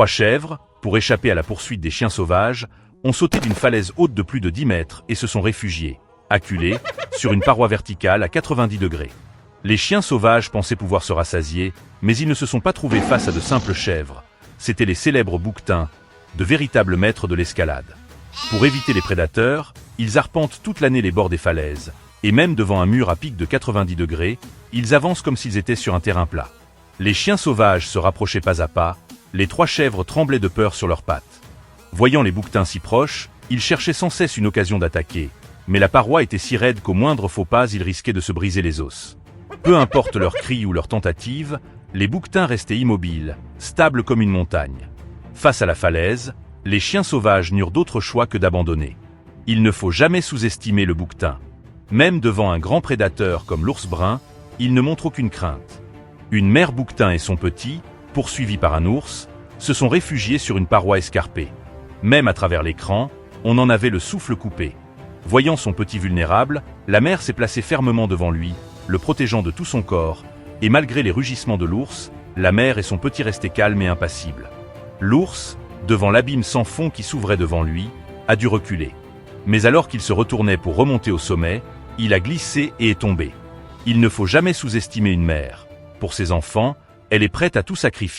3 chèvres, pour échapper à la poursuite des chiens sauvages, ont sauté d'une falaise haute de plus de 10 mètres et se sont réfugiés, acculés, sur une paroi verticale à 90 degrés. Les chiens sauvages pensaient pouvoir se rassasier, mais ils ne se sont pas trouvés face à de simples chèvres. C'étaient les célèbres bouquetins, de véritables maîtres de l'escalade. Pour éviter les prédateurs, ils arpentent toute l'année les bords des falaises, et même devant un mur à pic de 90 degrés, ils avancent comme s'ils étaient sur un terrain plat. Les chiens sauvages se rapprochaient pas à pas, les 3 chèvres tremblaient de peur sur leurs pattes. Voyant les bouquetins si proches, ils cherchaient sans cesse une occasion d'attaquer, mais la paroi était si raide qu'au moindre faux pas ils risquaient de se briser les os. Peu importe leurs cris ou leurs tentatives, les bouquetins restaient immobiles, stables comme une montagne. Face à la falaise, les chiens sauvages n'eurent d'autre choix que d'abandonner. Il ne faut jamais sous-estimer le bouquetin. Même devant un grand prédateur comme l'ours brun, il ne montre aucune crainte. Une mère bouquetin et son petit, poursuivis par un ours, se sont réfugiés sur une paroi escarpée. Même à travers l'écran, on en avait le souffle coupé. Voyant son petit vulnérable, la mère s'est placée fermement devant lui, le protégeant de tout son corps, et malgré les rugissements de l'ours, la mère et son petit restaient calmes et impassibles. L'ours, devant l'abîme sans fond qui s'ouvrait devant lui, a dû reculer. Mais alors qu'il se retournait pour remonter au sommet, il a glissé et est tombé. Il ne faut jamais sous-estimer une mère. Pour ses enfants, elle est prête à tout sacrifier.